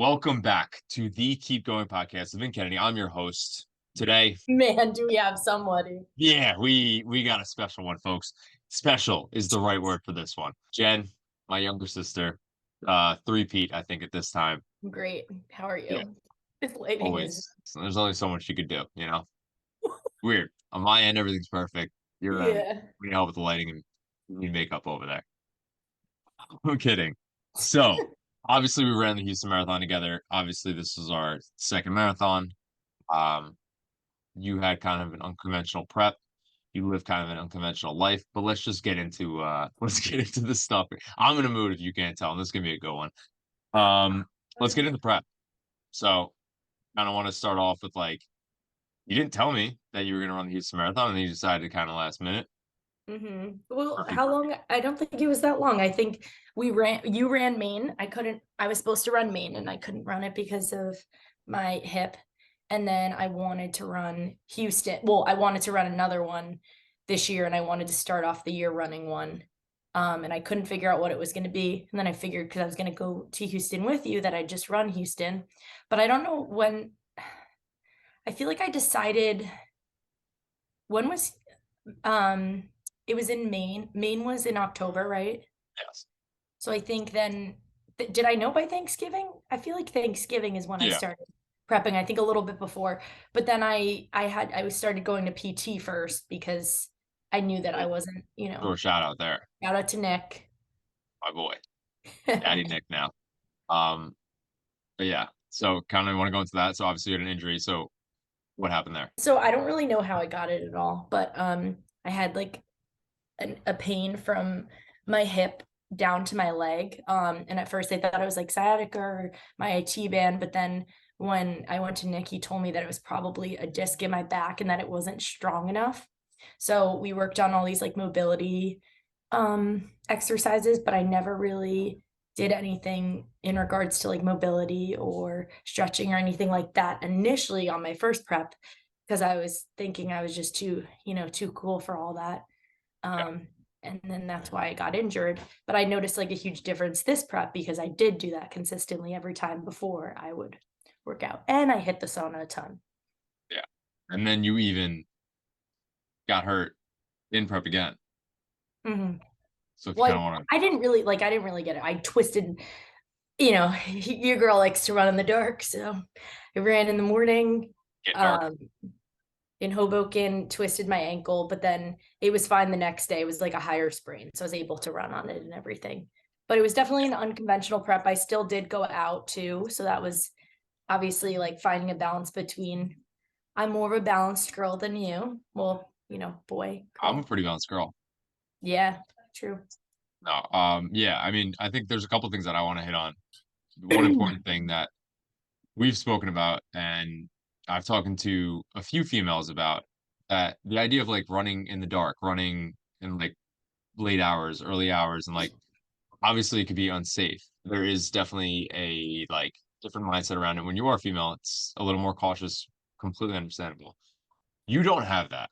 Welcome back to the Keep Going podcast. Vin Kennedy. I'm your host today. Man, do we have somebody? Yeah, we got a special one, folks. Special is the right word for this one. Jen, my younger sister, three-peat, I think at this time. Great. How are Yeah, you? This lighting is, always. So there's only so much you could do, Weird. On my end, everything's perfect. Your end, yeah. we need help with the lighting and we need makeup over there. I'm kidding. So obviously we ran the Houston Marathon together. Obviously, this is our second marathon. Um, you had kind of an unconventional prep. You live kind of an unconventional life, but let's just get into let's get into this stuff. I'm in a mood if you can't tell. This is gonna be a good one. Let's get into prep. So kind of want to start off with like you didn't tell me that you were gonna run the Houston Marathon and then you decided kind of last minute. Well, Perfect. how long? I don't think it was that long. I think you ran Maine. I was supposed to run Maine and I couldn't run it because of my hip. And then I wanted to run Houston. Well, I wanted to run another one this year and I wanted to start off the year running one. And I couldn't figure out what it was going to be. And then I figured because I was going to go to Houston with you that I'd just run Houston. But I don't know when. I feel like I decided when was it was in Maine. Maine was in October, right? Yes. So I think then did I know by Thanksgiving? I feel like Thanksgiving is when I Yeah. started prepping. I think a little bit before, but then I started going to PT first because I knew that I wasn't, Throw a shout out there, shout out to Nick. my boy, Daddy Nick now. Um, but yeah. So kind of want to go into that. So obviously you had an injury. So what happened there? So I don't really know how I got it at all, but I had like a pain from my hip down to my leg. And at first I thought it was like sciatica or my IT band, but then when I went to Nick, he told me that it was probably a disc in my back and that it wasn't strong enough. So we worked on all these like mobility exercises, but I never really did anything in regards to like mobility or stretching or anything like that initially on my first prep because I was thinking I was just too cool for all that. Yeah. And then that's why I got injured. But I noticed like a huge difference this prep because I did do that consistently every time before I would work out. And I hit the sauna a ton. Yeah. And then you even got hurt in prep again. hmm So if you kind Well, of want to I didn't really get it. I twisted, your girl likes to run in the dark. So I ran in the morning. get dark. Um, in Hoboken, twisted my ankle, but then it was fine the next day. It was like a higher sprain, so I was able to run on it and everything. But it was definitely an unconventional prep. I still did go out too, so that was obviously like finding a balance between I'm more of a balanced girl than you. Well, boy, I'm a girl. pretty balanced girl. Yeah, true. No, yeah, I mean, I think there's a couple things that I want to hit on. One important thing that we've spoken about, and I've talked to a few females about that the idea of like running in the dark, running in like late hours, early hours, and like obviously it could be unsafe. There is definitely a like different mindset around it. When you are female, it's a little more cautious, completely understandable. You don't have that.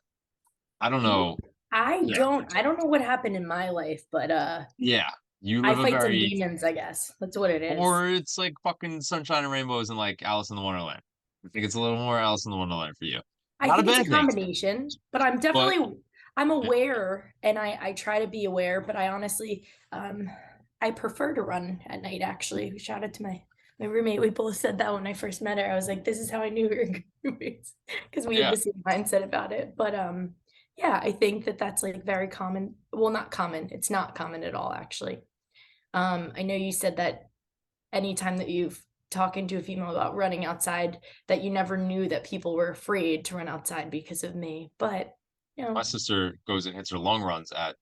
I don't Yeah, know. I Yeah. don't I don't know what happened in my life, but Yeah. You I live a fight some very demons, I guess. That's what it is. or it's like fucking sunshine and rainbows and like Alice in the Wonderland. I think it's a little more Alice in the Wonderland for you. I Not a think it's a bad thing, combination, but but I'm yeah, aware and I try to be aware, but I honestly I prefer to run at night actually. Shout out to my roommate. We both said that when I first met her. I was like, this is how I knew we were good roommates because we had yeah, the same mindset about it. But yeah, I think that that's like very common. Well, not common. It's not common at all actually. I know you said that anytime that you've talking to a female about running outside that you never knew that people were afraid to run outside because of me. But, my sister goes and hits her long runs at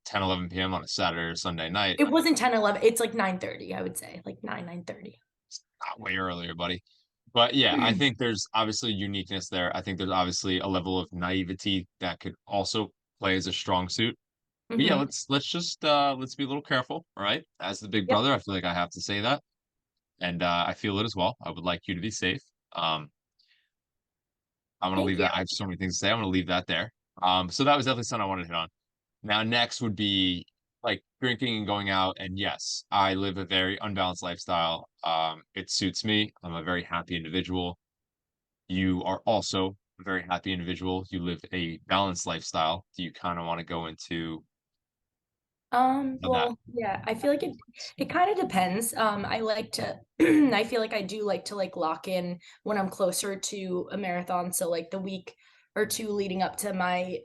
10, 11 p.m. on a Saturday or Sunday night. it wasn't 10, 11. It's like 9:30, I would say, like 9:30. It's not way earlier, buddy. But yeah, I think there's obviously uniqueness there. I think there's obviously a level of naivety that could also play as a strong suit. But yeah, hmm let's just let's be a little careful, all right? As the big Yep. brother, I feel like I have to say that. And I feel it as well. I would like you to be safe. Um, I'm gonna Thank leave you. that. I have so many things to say. I'm gonna leave that there. So that was definitely something I wanted to hit on. Now, next would be like drinking and going out, and yes, I live a very unbalanced lifestyle. It suits me. I'm a very happy individual. You are also a very happy individual. You live a balanced lifestyle. Do you kind of want to go into that? Well, yeah, I feel like it kind of depends. I like to I feel like I do like to like lock in when I'm closer to a marathon. So like the week or two leading up to my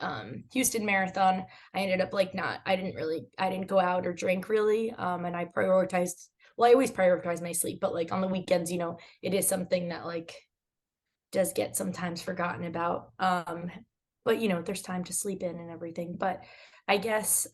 Houston marathon, I ended up like not I didn't go out or drink really. And I prioritized well, I always prioritize my sleep, but like on the weekends, it is something that like does get sometimes forgotten about. But there's time to sleep in and everything. But I guess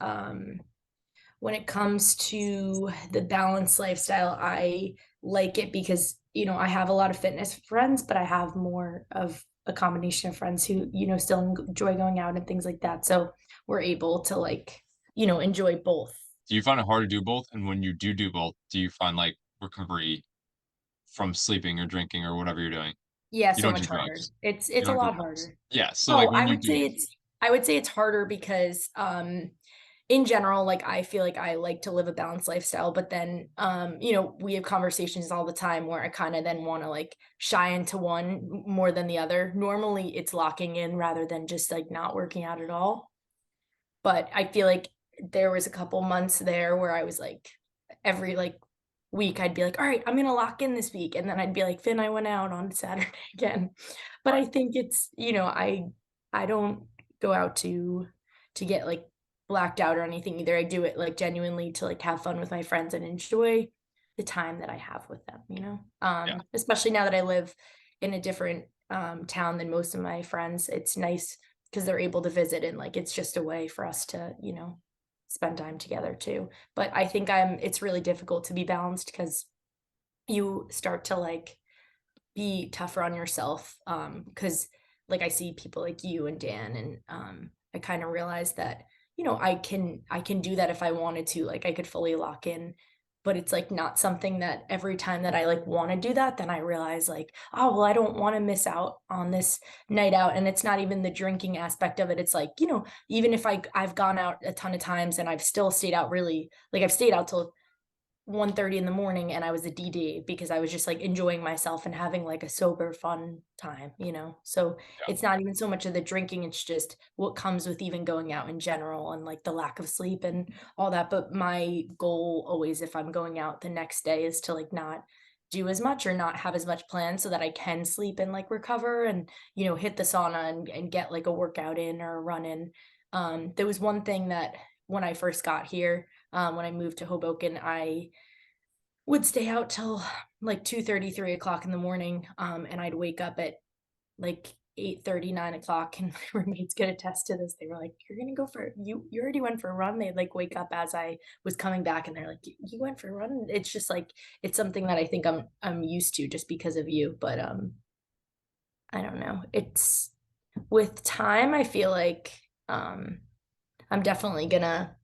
when it comes to the balanced lifestyle, I like it because, I have a lot of fitness friends, but I have more of a combination of friends who, still enjoy going out and things like that. So we're able to like, enjoy both. Do you find it hard to do both? And when you do both, do you find like recovery from sleeping or drinking or whatever you're doing? Yeah, You so don't do much harder. drugs. It's You a don't do lot drugs. harder. Yeah. So like Oh, when you do, I would say it's harder because in general, like I feel like I like to live a balanced lifestyle, but then we have conversations all the time where I kind of then want to like shy into one more than the other. Normally it's locking in rather than just like not working out at all. But I feel like there was a couple months there where I was like every like week I'd be like, all right, I'm gonna lock in this week. And then I'd be like, Finn, I went out on Saturday again. But I think it's, I don't go out to get like blacked out or anything either. I do it like genuinely to like have fun with my friends and enjoy the time that I have with them. yeah, Especially now that I live in a different town than most of my friends. It's nice because they're able to visit and like it's just a way for us to, spend time together too. But I think it's really difficult to be balanced because you start to like be tougher on yourself. Because like I see people like you and Dan and I kind of realize that, I can do that if I wanted to. Like I could fully lock in, but it's like not something that every time that I like want to do that, then I realize like, oh well, I don't want to miss out on this night out. And it's not even the drinking aspect of it. It's like, even if I've gone out a ton of times and I've still stayed out really like I've stayed out till 1:30 in the morning and I was a DD because I was just like enjoying myself and having like a sober fun time. So yeah, it's not even so much of the drinking, it's just what comes with even going out in general and like the lack of sleep and all that. But my goal always if I'm going out the next day is to like not do as much or not have as much planned so that I can sleep and like recover and hit the sauna and get like a workout in or a run in. There was one thing that when I first got here, when I moved to Hoboken, I would stay out till like 2:30, 3 o'clock in the morning. And I'd wake up at like 8:30, 9 o'clock. And my roommates could attest to this. They were like, you're gonna go for you already went for a run. They'd like wake up as I was coming back and they're like, you went for a run. It's just like it's something that I think I'm used to just because of you. But I don't know. It's with time, I feel like I'm definitely gonna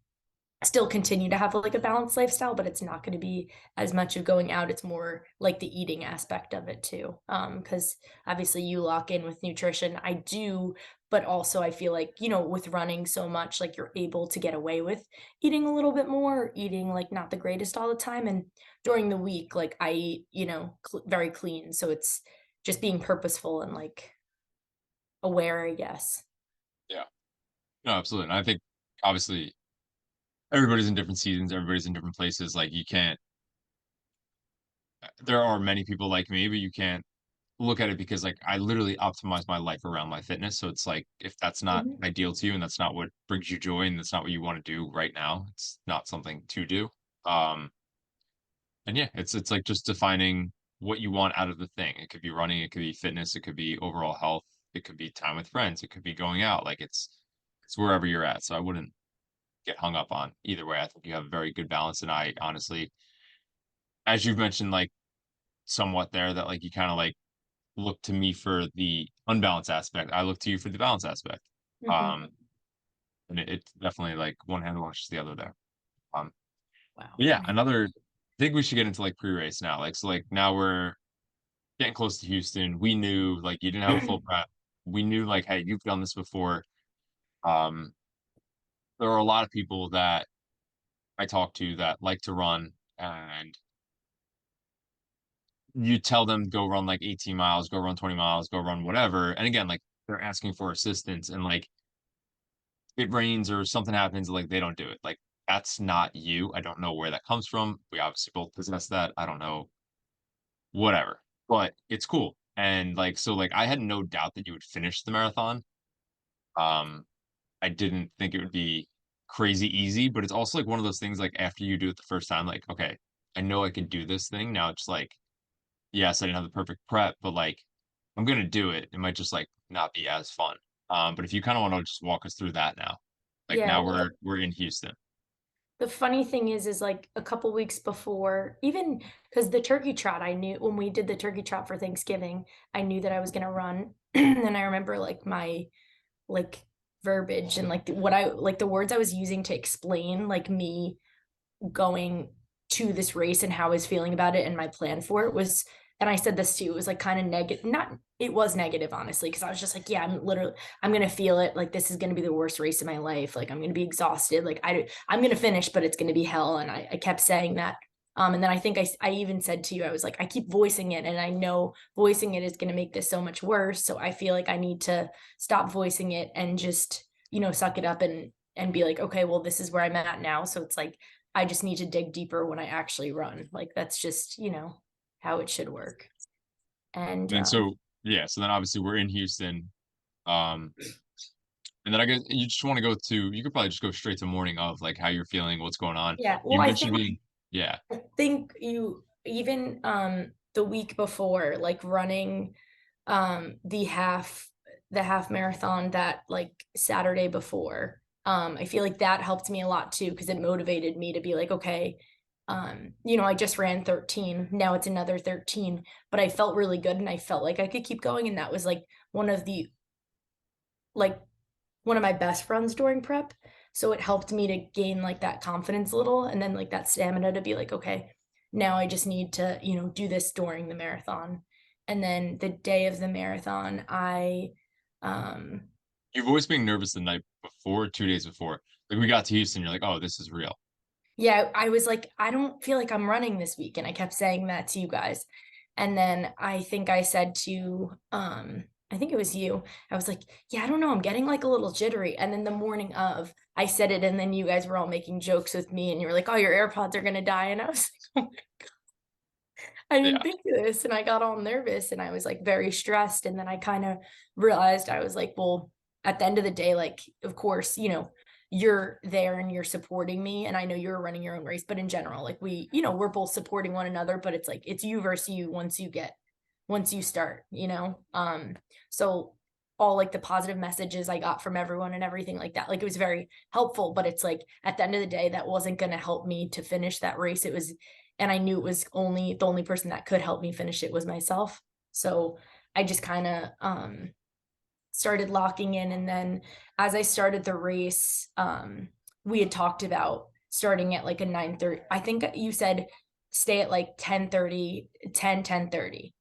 still continue to have like a balanced lifestyle, but it's not going to be as much of going out. It's more like the eating aspect of it too. Because obviously you lock in with nutrition. I do, but also I feel like, with running so much, like you're able to get away with eating a little bit more, eating like not the greatest all the time. And during the week, like I eat, very clean. So it's just being purposeful and like aware, I guess. yeah. No, absolutely. And I think obviously everybody's in different seasons, everybody's in different places. Like you can't, there are many people like me, but you can't look at it because like I literally optimize my life around my fitness. So it's like if that's not Mhm. ideal to you and that's not what brings you joy and that's not what you want to do right now, it's not something to do. Um, and yeah, it's like just defining what you want out of the thing. It could be running, it could be fitness, it could be overall health, it could be time with friends, it could be going out. Like it's wherever you're at. So I wouldn't get hung up on either way. I think you have a very good balance. And I honestly, as you've mentioned, like somewhat there that like you kind of like look to me for the unbalanced aspect. I look to you for the balance aspect. Mhm. Um, and it's definitely like one hand washes the other there. Um, Wow. but yeah, another. I think we should get into like pre-race now. Like so, like now we're getting close to Houston. We knew like you didn't have a full prep. We knew like, hey, you've done this before. Um, there are a lot of people that I talk to that like to run, and you tell them go run like 18 miles, go run 20 miles, go run whatever. And again, like they're asking for assistance and like it rains or something happens, like they don't do it. Like that's not you. I don't know where that comes from. We obviously both possess that. I don't know, whatever. But it's cool. And like so like I had no doubt that you would finish the marathon. Um I didn't think it would be crazy easy, but it's also like one of those things like after you do it the first time, like, okay, I know I can do this thing. Now it's like, yes, I didn't have the perfect prep, but like I'm gonna do it. It might just like not be as fun. But if you kind of want to just walk us through that now. Like Yeah, now well, we're in Houston. the funny thing is like a couple weeks before, even because the turkey trot, I knew when we did the turkey trot for Thanksgiving, I knew that I was gonna run. And I remember like my like verbiage and like what I like the words I was using to explain like me going to this race and how I was feeling about it and my plan for it was, and I said this too, it was like kind of negative, not, it was negative, honestly, because I was just like, yeah, I'm gonna feel it. Like this is gonna be the worst race of my life. Like I'm gonna be exhausted. Like I'm gonna finish, but it's gonna be hell. And I kept saying that. And then I think I even said to you, I was like, I keep voicing it, and I know voicing it is gonna make this so much worse. So I feel like I need to stop voicing it and just, suck it up and be like, okay, well, this is where I'm at now. So it's like I just need to dig deeper when I actually run. Like that's just, how it should work. And And so yeah, so then obviously we're in Houston. Um and then I guess you just want to go to you could probably just go straight to morning of like how you're feeling, what's going on. yeah, well, You I mentioned think being yeah, I think you even the week before, like running the half marathon that like Saturday before. I feel like that helped me a lot too because it motivated me to be like, okay, I just ran 13. Now it's another 13, but I felt really good and I felt like I could keep going. And that was like one of the like one of my best friends during prep. So it helped me to gain like that confidence a little and then like that stamina to be like, okay, now I just need to, do this during the marathon. And then the day of the marathon, um you've always been nervous the night before, 2 days before. Like we got to Houston, you're like, oh, this is real. yeah, I was like, I don't feel like I'm running this week. And I kept saying that to you guys. And then I think I said to I think it was you. I was like, yeah, I don't know. I'm getting like a little jittery. And then the morning of, I said it, and then you guys were all making jokes with me, and you were like, oh, your AirPods are gonna die. And I was like, oh, I didn't Yeah. think of this. And I got all nervous and I was like very stressed. And then I kind of realized I was like, well, at the end of the day, like, of course, you're there and you're supporting me. And I know you're running your own race, but in general, like we're both supporting one another, but it's like it's you versus you once you start, so all like the positive messages I got from everyone and everything like that, like it was very helpful, but it's like at the end of the day, that wasn't going to help me to finish that race. It was, and I knew it was only the only person that could help me finish it was myself. So I just kind of started locking in, and then as I started the race, we had talked about starting at like a 9:30. I think you said stay at like 10:30, 10:30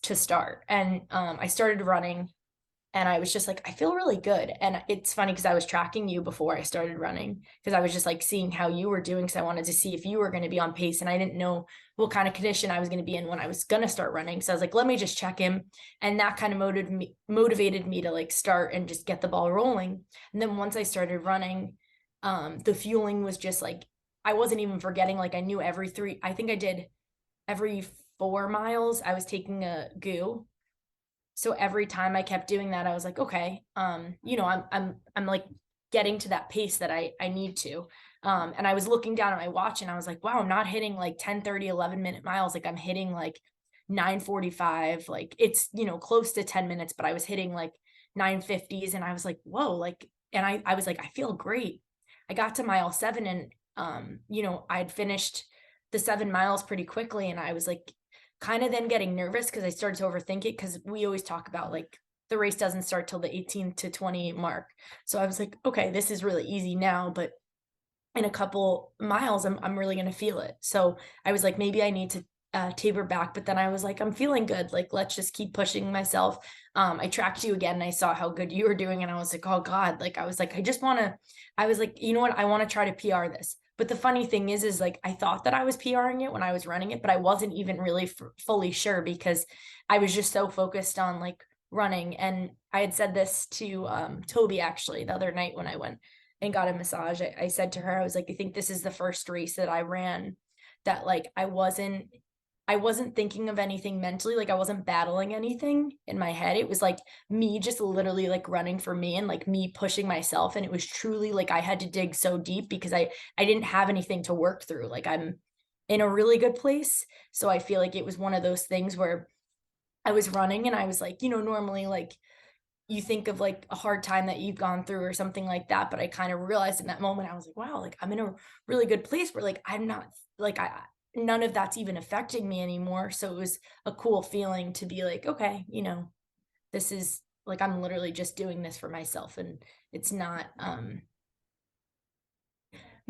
to start. And I started running and I was just like, I feel really good. And it's funny because I was tracking you before I started running because I was just like seeing how you were doing because I wanted to see if you were going to be on pace, and I didn't know what kind of condition I was going to be in when I was going to start running. So I was like, let me just check him. And that kind of motivated me to like start and just get the ball rolling. And then once I started running, the fueling was just like, I wasn't even forgetting. Like I knew I think I did every 4 miles, I was taking a goo. So every time I kept doing that, I was like, okay, I'm like getting to that pace that I need to. And I was looking down at my watch and I was like, wow, I'm not hitting like 10, 30, 11-minute miles. Like I'm hitting like 9:45, like it's, close to 10 minutes, but I was hitting like 9:50s, and I was like, whoa, like, and I was like, I feel great. I got to mile 7 and, I'd finished the 7 miles pretty quickly. And I was like, kind of then getting nervous because I started to overthink it because we always talk about like the race doesn't start till the 18 to 20 mark. So I was like, okay, this is really easy now, but in a couple miles, I'm really going to feel it. So I was like, maybe I need to taper back. But then I was like, I'm feeling good. Like, let's just keep pushing myself. I tracked you again and I saw how good you were doing. And I was like, oh God, like, I was like, I was like, you know what? I want to try to PR this. But the funny thing is like I thought that I was PRing it when I was running it, but I wasn't even really fully sure because I was just so focused on like running. And I had said this to Toby actually the other night when I went and got a massage. I said to her, I was like, I think this is the first race that I ran that like I wasn't thinking of anything mentally, like I wasn't battling anything in my head. It was like me just literally like running for me and like me pushing myself. And it was truly like I had to dig so deep because I didn't have anything to work through. Like I'm in a really good place. So I feel like it was one of those things where I was running and I was like, normally like you think of like a hard time that you've gone through or something like that. But I kind of realized in that moment, I was like, wow, like I'm in a really good place where like I'm not like none of that's even affecting me anymore. So it was a cool feeling to be like, okay, this is like I'm literally just doing this for myself. And it's not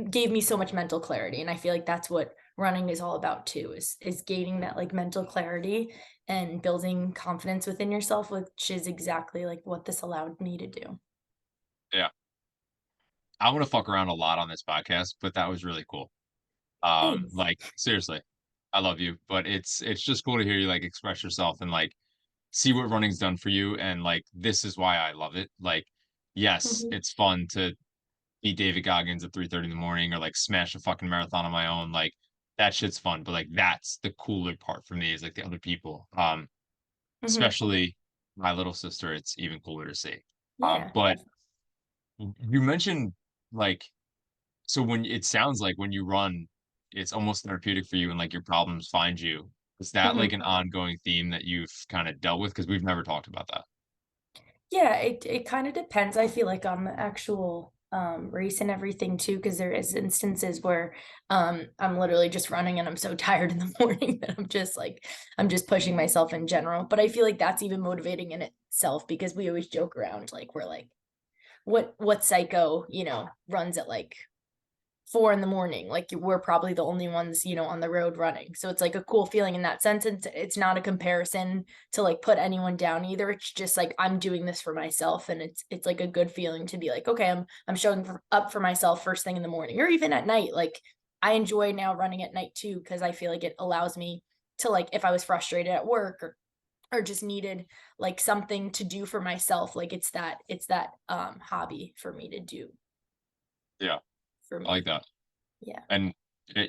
gave me so much mental clarity. And I feel like that's what running is all about too, is gaining that like mental clarity and building confidence within yourself, which is exactly like what this allowed me to do. Yeah. I want to fuck around a lot on this podcast, but that was really cool. Thanks. Like seriously, I love you, but it's just cool to hear you like express yourself and like see what running's done for you. And like, this is why I love it. Like, yes, Mhm. it's fun to beat David Goggins at 3:30 in the morning or like smash a fucking marathon on my own. Like that shit's fun. But like, that's the cooler part for me is like the other people. Mhm. Especially my little sister, it's even cooler to see. Yeah. But you mentioned like, so when it sounds like when you run, it's almost therapeutic for you and like your problems find you. Is that like Mhm. an ongoing theme that you've kind of dealt with? Because we've never talked about that. Yeah, it kind of depends, I feel like, on the actual race and everything too, because there is instances where I'm literally just running and I'm so tired in the morning that I'm just pushing myself in general. But I feel like that's even motivating in itself because we always joke around like we're like, what psycho, runs at like 4 in the morning. Like we're probably the only ones, on the road running. So it's like a cool feeling in that sense. And it's not a comparison to like put anyone down either. It's just like I'm doing this for myself. And it's like a good feeling to be like, okay, I'm showing up for myself first thing in the morning or even at night. Like I enjoy now running at night too, because I feel like it allows me to like if I was frustrated at work or just needed like something to do for myself, like it's that hobby for me to do Yeah, for I like me. that. Yeah. And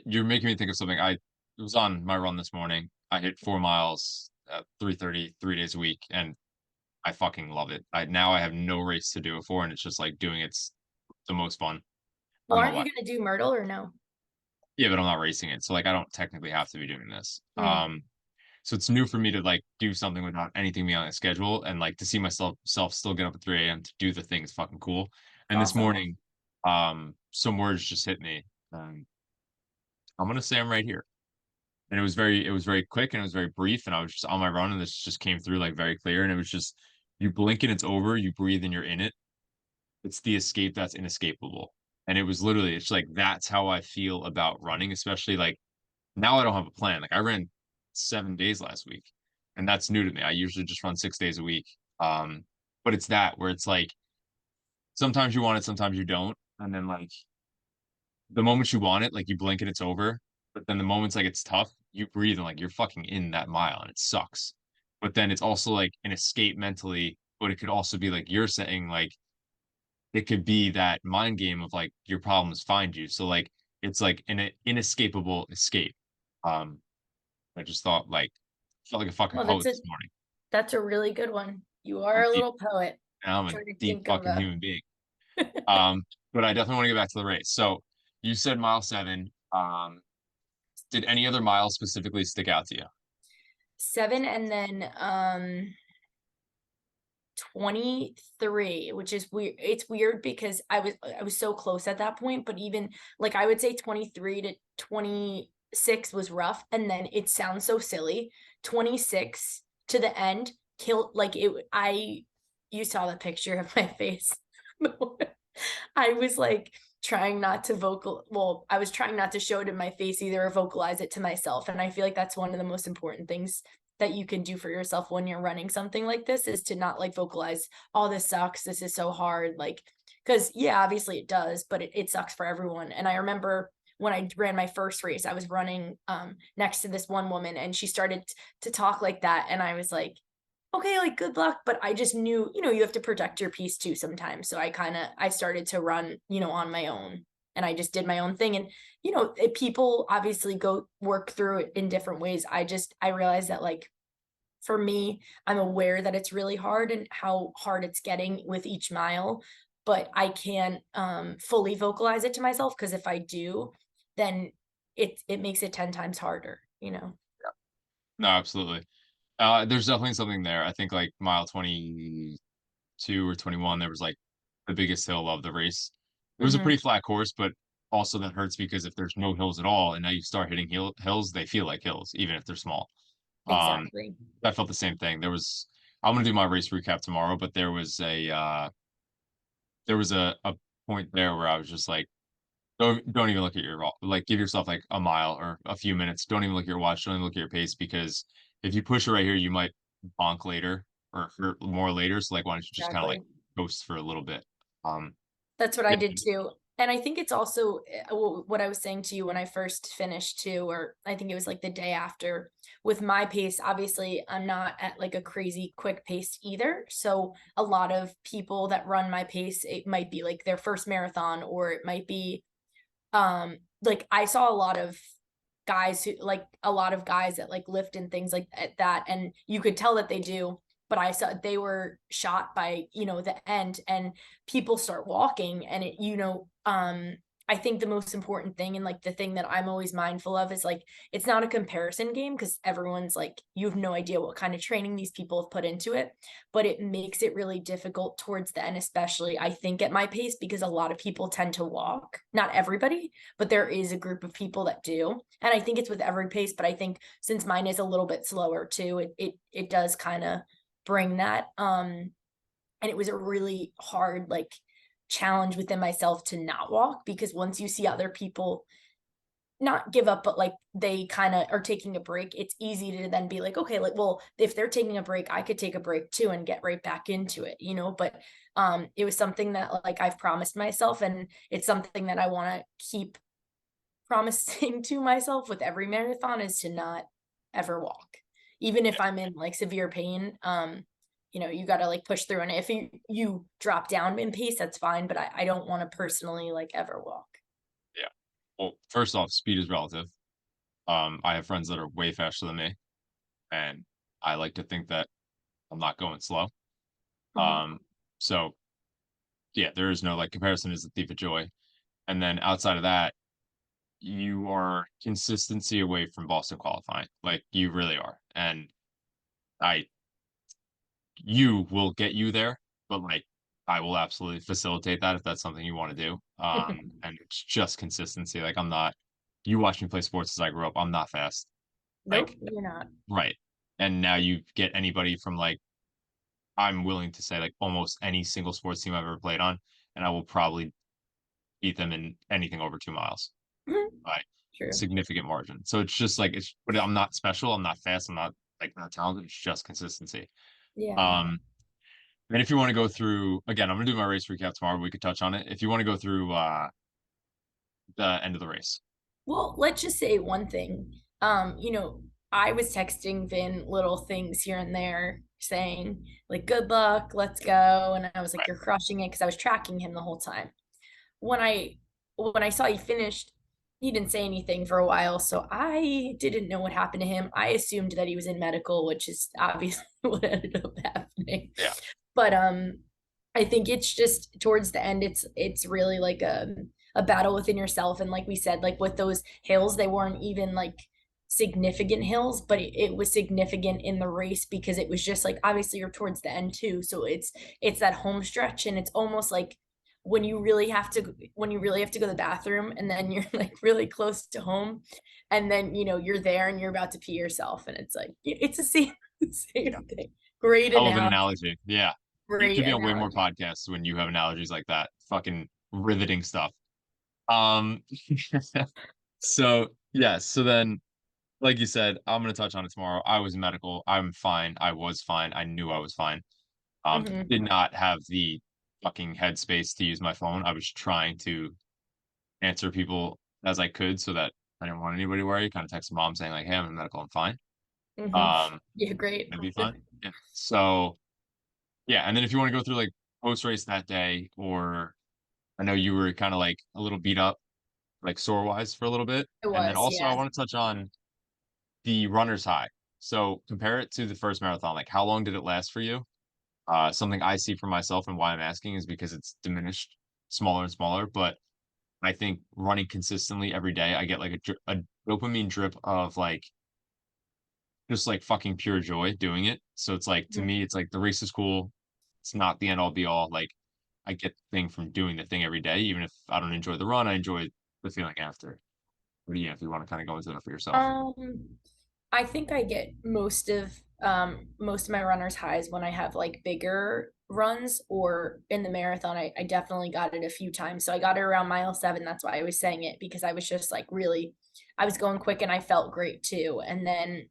you're making me think of something. I was on my run this morning. I hit 4 miles at 3:30 3 days a week, and I fucking love it. I have no race to do it for, and it's just like doing it's the most fun. I Well, don't know aren't you why. gonna do Myrtle or no? Yeah, but I'm not racing it, so like I don't technically have to be doing this. Mm, So it's new for me to like do something without anything being on a schedule, and like to see myself still get up at 3 a.m. to do the thing is fucking cool. And this awesome. morning, some words just hit me. Um, I'm gonna say I'm right here. And it was very quick and it was very brief, and I was just on my run, and this just came through like very clear. And it was just you blink and it's over, you breathe and you're in it. It's the escape that's inescapable. And it was literally, it's like that's how I feel about running, especially like now I don't have a plan. Like I ran 7 days last week, and that's new to me. I usually just run 6 days a week. But it's that where it's like sometimes you want it, sometimes you don't. And then like the moments you want it, like you blink and it's over. But then the moments like it's tough, you breathe and like you're fucking in that mile and it sucks. But then it's also like an escape mentally, but it could also be like you're saying, like it could be that mind game of like your problems find you. So like it's like an inescapable escape. Um, I just thought like felt like a fucking Well, that's poet a this morning. that's a really good one. You are I'm a deep. little poet. I'm a Trying to deep think of fucking a human being. But I definitely want to get back to the race. So you said mile 7. Did any other miles specifically stick out to you? 7 and then 23, which is weird. It's weird because I was so close at that point, but even like I would say 23 to 26 was rough, and then it sounds so silly. 26 to the end killed like it I you saw the picture of my face. I was like trying not to I was trying not to show it in my face either or vocalize it to myself. And I feel like that's one of the most important things that you can do for yourself when you're running something like this is to not like vocalize, oh, this sucks. This is so hard. Like, because yeah, obviously it does, but it sucks for everyone. And I remember when I ran my first race, I was running next to this one woman, and she started to talk like that, and I was like, okay, like good luck. But I just knew, you have to protect your peace too sometimes. So I started to run, on my own, and I just did my own thing. And, people obviously go work through it in different ways. I realized that, like, for me, I'm aware that it's really hard and how hard it's getting with each mile, but I can't fully vocalize it to myself, because if I do, then it makes it 10 times harder. No, absolutely. There's definitely something there. I think like mile 22 or 21, there was like the biggest hill of the race. It was a Hmm. pretty flat course, but also that hurts because if there's no hills at all and now you start hitting hills, they feel like hills, even if they're small. Um, Exactly. I felt the same thing. I'm gonna do my race recap tomorrow, but there was a point there where I was just like, don't even look at like give yourself like a mile or a few minutes. Don't even look at your watch. Don't even look at your pace, because if you push it right here, you might bonk later or hurt more later. So like, why don't you just kind of like Exactly. coast for a little bit? Um, That's what I yeah, did too. And I think it's also what I was saying to you when I first finished too, or I think it was like the day after. With my pace, obviously, I'm not at like a crazy quick pace either. So a lot of people that run my pace, it might be like their first marathon, or it might be like I saw a lot of guys that like lift and things like that, and you could tell that they do, but I saw they were shot by, the end, and people start walking, and I think the most important thing, and like the thing that I'm always mindful of, is like it's not a comparison game, because everyone's like, you have no idea what kind of training these people have put into it, but it makes it really difficult towards the end, especially I think at my pace, because a lot of people tend to walk. Not everybody, but there is a group of people that do. And I think it's with every pace, but I think since mine is a little bit slower too, it does kind of bring that. And it was a really hard, like, challenge within myself to not walk, because once you see other people not give up, but like they kind of are taking a break, it's easy to then be like, okay, like, well, if they're taking a break, I could take a break too and get right back into it. But it was something that like I've promised myself, and it's something that I want to keep promising to myself with every marathon, is to not ever walk. Even if I'm in like severe pain, you got to like push through. And if you drop down in pace, that's fine, but I don't want to personally like ever walk. yeah. Well, first off, speed is relative. I have friends that are way faster than me, and I like to think that I'm not going slow. Mhm. Um, so yeah, there is no like comparison is the thief of joy. And then outside of that, you are consistency away from Boston qualifying. Like you really are. And I you will get you there, but like I will absolutely facilitate that if that's something you want to do. And it's just consistency. Like I'm not you watch me play sports as I grew up, I'm not fast. Like Nope, you're not. right. And now you get anybody from like I'm willing to say like almost any single sports team I've ever played on, and I will probably beat them in anything over 2 miles by True. significant margin. So it's just like but I'm not special, I'm not fast, I'm not like not talented, it's just consistency. Yeah. Um then if you want to go through again, I'm gonna do my race recap tomorrow, but we could touch on it. If you want to go through the end of the race. Well, let's just say one thing. I was texting Vin little things here and there saying, like, good luck, let's go. And I was like, Right. you're crushing it, because I was tracking him the whole time. When I when I saw he finished, he didn't say anything for a while. So I didn't know what happened to him. I assumed that he was in medical, which is obviously what ended up happening. Yeah. But I think it's just towards the end, it's really like a battle within yourself. And like we said, like with those hills, they weren't even like significant hills, but it was significant in the race, because it was just like, obviously you're towards the end too. So it's that home stretch, and it's almost like when you really have to go to the bathroom, and then you're like really close to home, and then you're there and you're about to pee yourself, and it's like it's the same, Yeah. same thing. Great Hell of an analogy. analogy. Yeah. You Great should be on way more analogy. podcasts when you have analogies like that. Fucking riveting stuff. Um so yeah, so then like you said, I'm gonna touch on it tomorrow. I was medical. I'm fine. I was fine. I knew I was fine. Did Hmm. not have the fucking headspace to use my phone. I was trying to answer people as I could so that I didn't want anybody to worry. Kind of text mom saying like, "Hey, I'm in medical, I'm fine. Hmm. Um, Yeah, great. I'd be fine." Yeah. So yeah, and then if you want to go through like post race that day, or I know you were kind of like a little beat up, like sore wise for a little bit, It and then was, also I yeah. want to touch on the runner's high. So compare it to the first marathon. Like, how long did it last for you? Something I see for myself and why I'm asking is because it's diminished smaller and smaller. But I think running consistently every day, I get like a dopamine drip of like just like fucking pure joy doing it. So it's like to Mhm. me, it's like the race is cool. It's not the end all be all. Like I get the thing from doing the thing every day, even if I don't enjoy the run, I enjoy the feeling after. But yeah, if you want to kind of go into that for yourself. Um, I think I get most of my runners highs when I have like bigger runs, or in the marathon. I definitely got it a few times. So I got it around mile 7. That's why I was saying it, because I was just like really, I was going quick and I felt great too. And then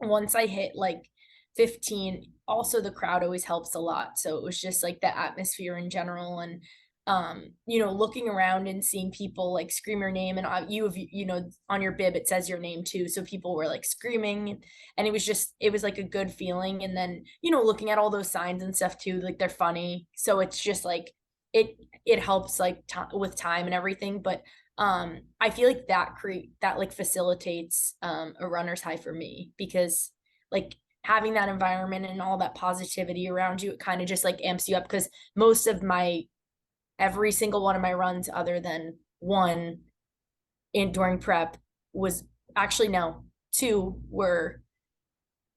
once I hit like 15, also the crowd always helps a lot. So it was just like the atmosphere in general, and looking around and seeing people like scream your name, and on your bib it says your name too. So people were like screaming, and it was like a good feeling. And then, looking at all those signs and stuff too, like they're funny. So it's just like it helps like with time and everything. But I feel like that like facilitates a runner's high for me, because like having that environment and all that positivity around you, it kind of just like amps you up. Because most of my every single one of my runs, other than one in during prep, was actually, no, two were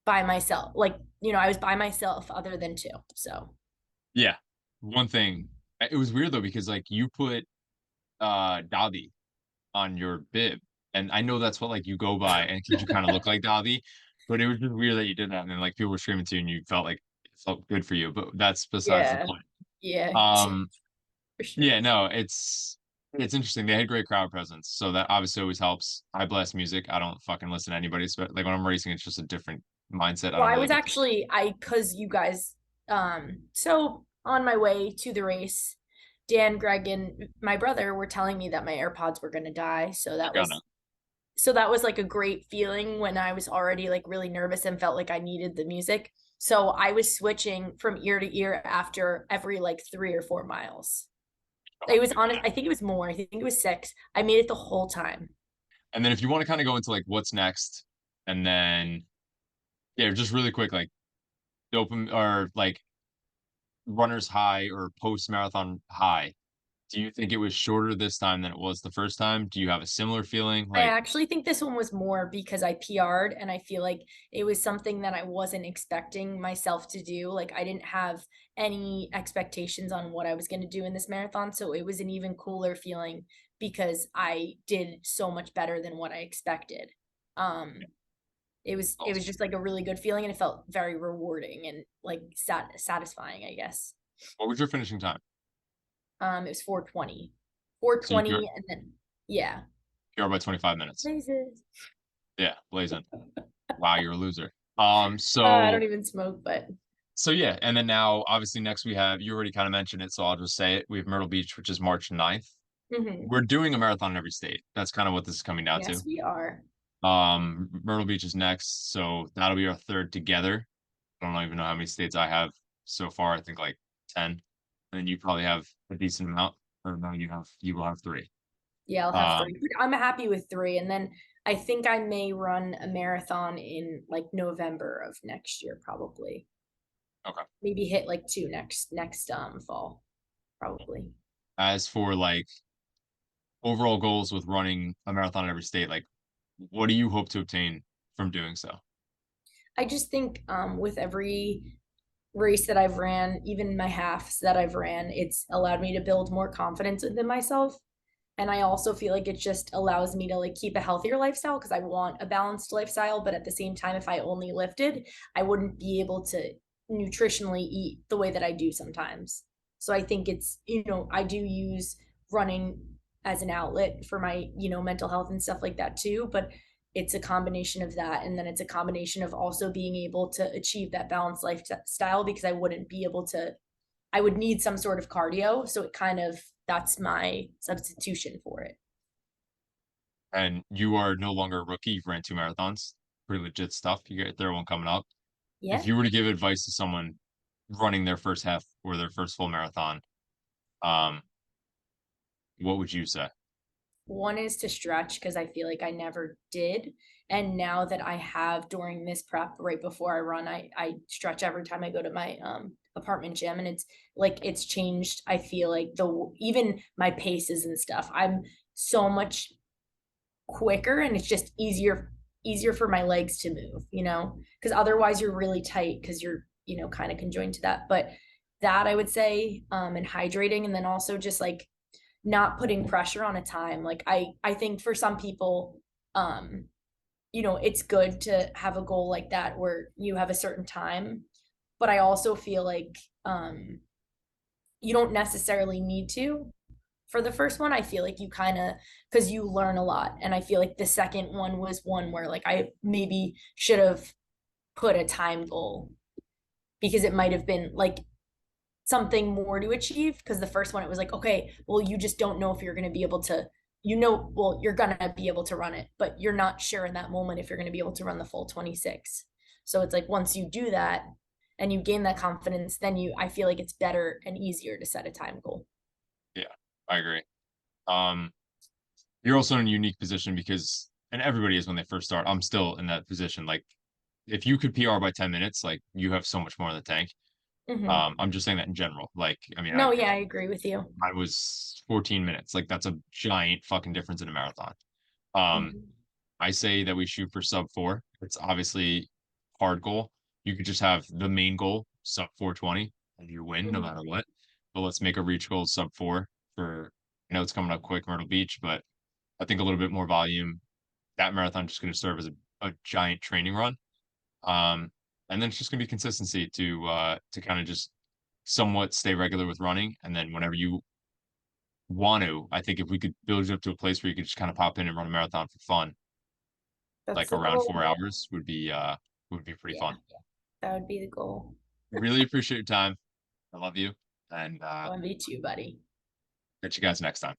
by myself. Like, I was by myself other than two. So Yeah. One thing, it was weird though because like you put Davi on your bib, and I know that's what like you go by, and because you kind of look like Davi, but it was just weird that you did that, and then like people were screaming to you, and you felt like it felt good for you. But that's besides the yeah, point. yeah, Um, for sure. yeah, no, it's interesting. They had great crowd presence, so that obviously always helps. I blast music. I don't fucking listen to anybody. But like when I'm racing, it's just a different mindset. I Well, don't I really was get to. actually I because you guys so on my way to the race, Dan, Greg, and my brother were telling me that my AirPods were gonna die. They're gonna. So that was like a great feeling when I was already like really nervous and felt like I needed the music. So I was switching from ear to ear after every like 3 or 4 miles. It was honest, I think it was more. I think it was 6. I made it the whole time. And then if you want to kind of go into like what's next, and then yeah, just really quick, like dopamine or like runner's high or post marathon high. Do you think it was shorter this time than it was the first time? Do you have a similar feeling? I Like, actually think this one was more because I PR'd, and I feel like it was something that I wasn't expecting myself to do. Like I didn't have any expectations on what I was going to do in this marathon, so it was an even cooler feeling because I did so much better than what I expected. Um it was awesome. just like a really good feeling, and it felt very rewarding and like satisfying, I guess. What was your finishing time? It was 4:20. So you 4:20, and then yeah. PR by 25 minutes. Raises. Yeah, blazing. Wow, you're a loser. I don't even smoke, but So yeah, and then now obviously next we have, you already kind of mentioned it, so I'll just say it. We have Myrtle Beach, which is March 9th. mhm. We're doing a marathon in every state. That's kind of what this is coming down to. Yes, we are. Myrtle Beach is next, so that'll be our third together. I don't even know how many states I have so far. I think like 10. And you probably have a decent amount. Or no, you will have 3. Yeah, I'll have Um, 3. I'm happy with 3, and then I think I may run a marathon in like November of next year, probably. okay. Maybe hit like 2 next fall, probably. As for like overall goals with running a marathon in every state, like what do you hope to obtain from doing so? I just think with every race that I've ran, even my halves that I've ran, it's allowed me to build more confidence within myself. And I also feel like it just allows me to like keep a healthier lifestyle, because I want a balanced lifestyle. But at the same time, if I only lifted, I wouldn't be able to nutritionally eat the way that I do sometimes. So I think I do use running as an outlet for my, mental health and stuff like that too. But it's a combination of that. And then it's a combination of also being able to achieve that balanced lifestyle, because I would need some sort of cardio. So that's my substitution for it. and you are no longer a rookie. You've ran 2 marathons, pretty legit stuff. You got their one coming up. If Yeah. you were to give advice to someone running their first half or their first full marathon, um, what would you say? One is to stretch because I feel like I never did. And now that I have during this prep right before I run, I stretch every time I go to my apartment gym, and it's like it's changed. I feel like the even my paces and stuff. I'm so much quicker, and it's just easier for my legs to move, because otherwise you're really tight because you're, kind of conjoined to that. But that I would say, and hydrating, and then also just like not putting pressure on a time. Like I think for some people, it's good to have a goal like that where you have a certain time, but I also feel like you don't necessarily need to for the first one. I feel like you kind of, because you learn a lot, and I feel like the second one was one where like I maybe should have put a time goal, because it might have been like something more to achieve, because the first one it was like, okay, well, you just don't know if you're going to be able to, well, you're going to be able to run it, but you're not sure in that moment if you're going to be able to run the full 26. So it's like once you do that and you gain that confidence, then I feel like it's better and easier to set a time goal. Yeah, I agree. Um, you're also in a unique position because, and everybody is when they first start. I'm still in that position. Like, if you could PR by 10 minutes, like you have so much more in the tank. Mm-hmm. I'm just saying that in general. Like, I mean, No, yeah, I agree with you. I was 14 minutes. Like, that's a giant fucking difference in a marathon. Um, Mm-hmm. I say that we shoot for sub 4. It's obviously hard goal. You could just have the main goal sub 420 and you win no Mm-hmm. matter what. But let's make a reach goal sub 4 for, it's coming up quick, Myrtle Beach, but I think a little bit more volume. That marathon just going to serve as a giant training run. Um, and then it's just going to be consistency to kind of just somewhat stay regular with running. And then whenever you want to, I think if we could build you up to a place where you could just kind of pop in and run a marathon for fun, That's like the around goal. 4 hours would be pretty Yeah, fun. that would be the goal. Really appreciate your time. I love you. And I want to be too, buddy. catch you guys next time.